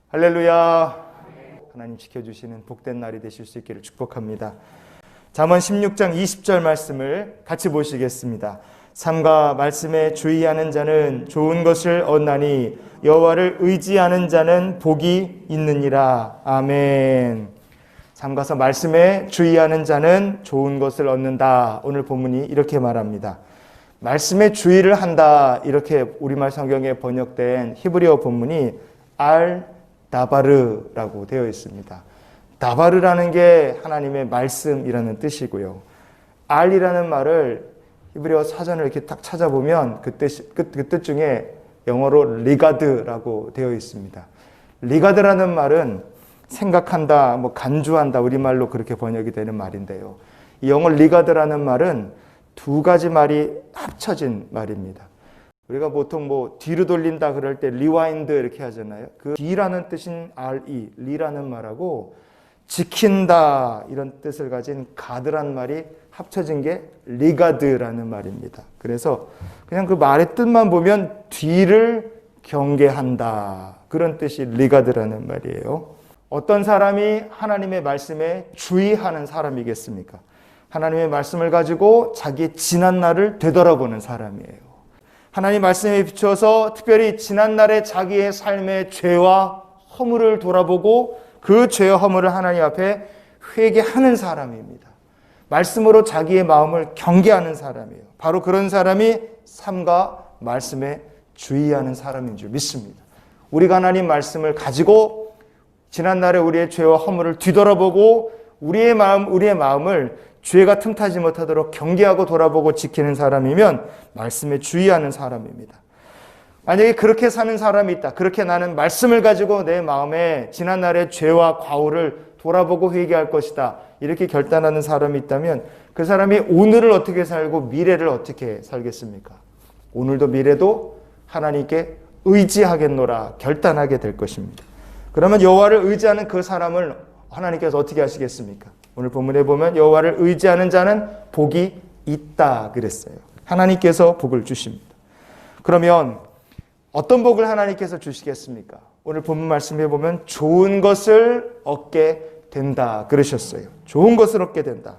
할렐루야. 하나님 지켜주시는 복된 날이 되실 수 있기를 축복합니다. 잠언 16장 20절 말씀을 같이 보시겠습니다. 삶과 말씀에 주의하는 자는 좋은 것을 얻나니 여호와를 의지하는 자는 복이 있느니라. 아멘. 삶과 말씀에 주의하는 자는 좋은 것을 얻는다. 오늘 본문이 이렇게 말합니다. 말씀에 주의를 한다. 이렇게 우리말 성경에 번역된 히브리어 본문이 다바르라고 되어 있습니다. 다바르라는 게 하나님의 말씀이라는 뜻이고요. 알이라는 말을 히브리어 사전을 이렇게 딱 찾아보면 그 뜻 중에 영어로 리가드라고 되어 있습니다. 리가드라는 말은 생각한다, 간주한다, 우리말로 그렇게 번역이 되는 말인데요. 이 영어 리가드라는 말은 두 가지 말이 합쳐진 말입니다. 우리가 보통 뒤로 돌린다 그럴 때 리와인드 이렇게 하잖아요. 그 D라는 뜻인 RE, 리라는 말하고 지킨다 이런 뜻을 가진 가드란 말이 합쳐진 게 리가드라는 말입니다. 그래서 그냥 그 말의 뜻만 보면 뒤를 경계한다 그런 뜻이 리가드라는 말이에요. 어떤 사람이 하나님의 말씀에 주의하는 사람이겠습니까? 하나님의 말씀을 가지고 자기의 지난 날을 되돌아보는 사람이에요. 하나님 말씀에 비추어서 특별히 지난날의 자기의 삶의 죄와 허물을 돌아보고 그 죄와 허물을 하나님 앞에 회개하는 사람입니다. 말씀으로 자기의 마음을 경계하는 사람이에요. 바로 그런 사람이 삶과 말씀에 주의하는 사람인 줄 믿습니다. 우리가 하나님 말씀을 가지고 지난날의 우리의 죄와 허물을 뒤돌아보고 우리의 마음을 죄가 틈타지 못하도록 경계하고 돌아보고 지키는 사람이면 말씀에 주의하는 사람입니다. 만약에 그렇게 사는 사람이 있다. 그렇게 나는 말씀을 가지고 내 마음에 지난날의 죄와 과오를 돌아보고 회개할 것이다. 이렇게 결단하는 사람이 있다면 그 사람이 오늘을 어떻게 살고 미래를 어떻게 살겠습니까? 오늘도 미래도 하나님께 의지하겠노라 결단하게 될 것입니다. 그러면 여호와를 의지하는 그 사람을 하나님께서 어떻게 하시겠습니까? 오늘 본문에 보면 여호와를 의지하는 자는 복이 있다 그랬어요. 하나님께서 복을 주십니다. 그러면 어떤 복을 하나님께서 주시겠습니까? 오늘 본문 말씀해 보면 좋은 것을 얻게 된다 그러셨어요. 좋은 것을 얻게 된다.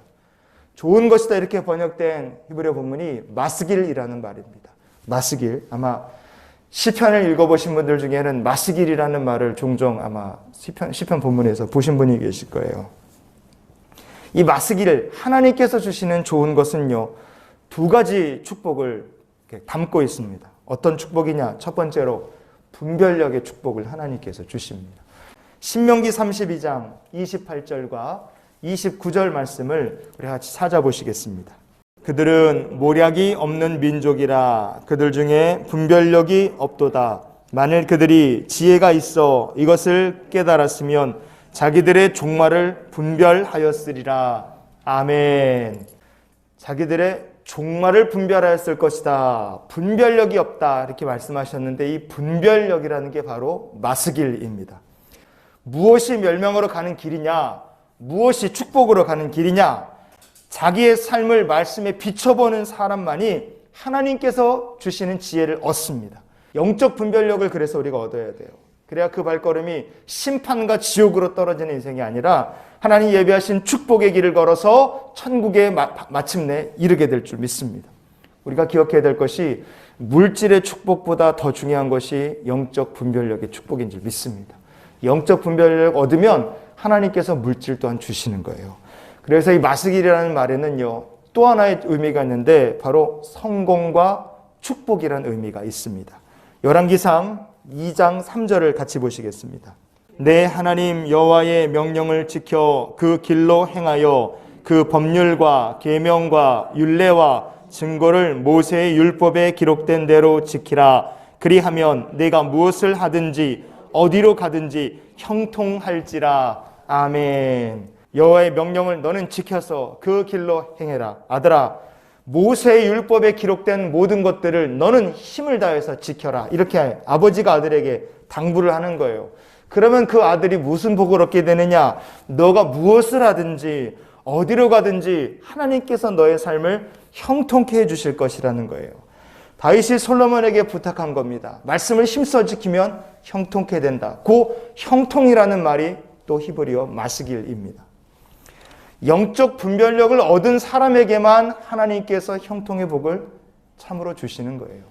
좋은 것이다 이렇게 번역된 히브리어 본문이 마스길이라는 말입니다. 마스길. 아마 시편을 읽어보신 분들 중에는 마스길이라는 말을 종종 아마 시편 본문에서 보신 분이 계실 거예요. 이 마스길, 하나님께서 주시는 좋은 것은요, 두 가지 축복을 담고 있습니다. 어떤 축복이냐? 첫 번째로 분별력의 축복을 하나님께서 주십니다. 신명기 32장 28절과 29절 말씀을 우리 같이 찾아보시겠습니다. 그들은 모략이 없는 민족이라 그들 중에 분별력이 없도다. 만일 그들이 지혜가 있어 이것을 깨달았으면 자기들의 종말을 분별하였으리라. 아멘. 자기들의 종말을 분별하였을 것이다. 분별력이 없다. 이렇게 말씀하셨는데 이 분별력이라는 게 바로 마스길입니다. 무엇이 멸망으로 가는 길이냐? 무엇이 축복으로 가는 길이냐? 자기의 삶을 말씀에 비춰보는 사람만이 하나님께서 주시는 지혜를 얻습니다. 영적 분별력을 그래서 우리가 얻어야 돼요. 그래야 그 발걸음이 심판과 지옥으로 떨어지는 인생이 아니라 하나님 예비하신 축복의 길을 걸어서 천국에 마침내 이르게 될 줄 믿습니다. 우리가 기억해야 될 것이 물질의 축복보다 더 중요한 것이 영적 분별력의 축복인 줄 믿습니다. 영적 분별력 얻으면 하나님께서 물질 또한 주시는 거예요. 그래서 이 마스길이라는 말에는요, 또 하나의 의미가 있는데 바로 성공과 축복이라는 의미가 있습니다. 열왕기상 2장 3절을 같이 보시겠습니다. 내 하나님 여호와의 명령을 지켜 그 길로 행하여 그 법률과 계명과 율례와 증거를 모세의 율법에 기록된 대로 지키라. 그리하면 내가 무엇을 하든지 어디로 가든지 형통할지라. 아멘. 여호와의 명령을 너는 지켜서 그 길로 행해라. 아들아, 모세의 율법에 기록된 모든 것들을 너는 힘을 다해서 지켜라. 이렇게 아버지가 아들에게 당부를 하는 거예요. 그러면 그 아들이 무슨 복을 얻게 되느냐? 너가 무엇을 하든지 어디로 가든지 하나님께서 너의 삶을 형통케 해주실 것이라는 거예요. 다윗이 솔로몬에게 부탁한 겁니다. 말씀을 힘써 지키면 형통케 된다. 그 형통이라는 말이 또 히브리어 마스길입니다. 영적 분별력을 얻은 사람에게만 하나님께서 형통의 복을 참으로 주시는 거예요.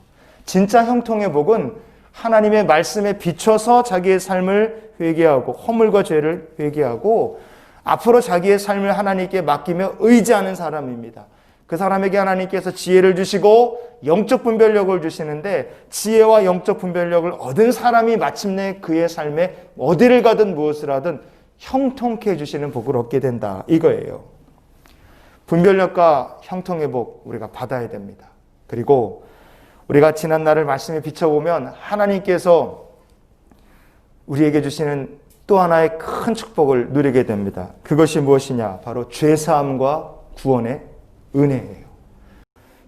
진짜 형통의 복은 하나님의 말씀에 비춰서 자기의 삶을 회개하고 허물과 죄를 회개하고 앞으로 자기의 삶을 하나님께 맡기며 의지하는 사람입니다. 그 사람에게 하나님께서 지혜를 주시고 영적 분별력을 주시는데 지혜와 영적 분별력을 얻은 사람이 마침내 그의 삶에 어디를 가든 무엇을 하든 형통케 해주시는 복을 얻게 된다. 이거예요. 분별력과 형통의 복 우리가 받아야 됩니다. 그리고 우리가 지난 날을 말씀에 비춰보면 하나님께서 우리에게 주시는 또 하나의 큰 축복을 누리게 됩니다. 그것이 무엇이냐? 바로 죄사함과 구원의 은혜예요.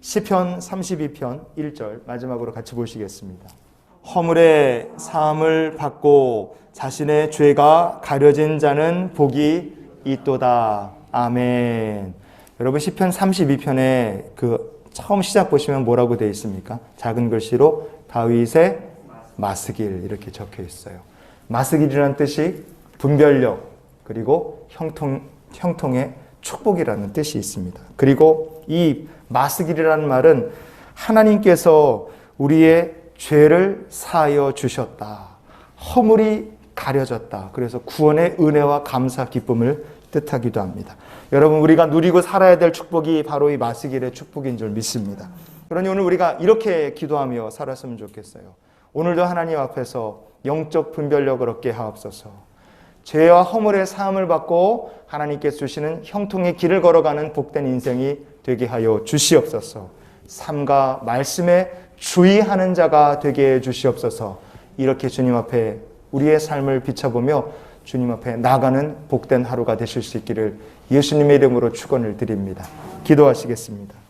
시편 32편 1절 마지막으로 같이 보시겠습니다. 허물의 사함을 받고 자신의 죄가 가려진 자는 복이 있도다. 아멘. 여러분 시편 32편에 그 처음 시작 보시면 뭐라고 되어 있습니까? 작은 글씨로 다윗의 마스길 이렇게 적혀 있어요. 마스길이라는 뜻이 분별력 그리고 형통의 축복이라는 뜻이 있습니다. 그리고 이 마스길이라는 말은 하나님께서 우리의 죄를 사하여 주셨다. 허물이 가려졌다. 그래서 구원의 은혜와 감사, 기쁨을 뜻하기도 합니다. 여러분 우리가 누리고 살아야 될 축복이 바로 이 마스길의 축복인 줄 믿습니다. 그러니 오늘 우리가 이렇게 기도하며 살았으면 좋겠어요. 오늘도 하나님 앞에서 영적 분별력을 얻게 하옵소서. 죄와 허물의 사함을 받고 하나님께서 주시는 형통의 길을 걸어가는 복된 인생이 되게 하여 주시옵소서. 삶과 말씀에 주의하는 자가 되게 해 주시옵소서. 이렇게 주님 앞에 우리의 삶을 비춰보며 주님 앞에 나아가는 복된 하루가 되실 수 있기를 예수님의 이름으로 축원을 드립니다. 기도하시겠습니다.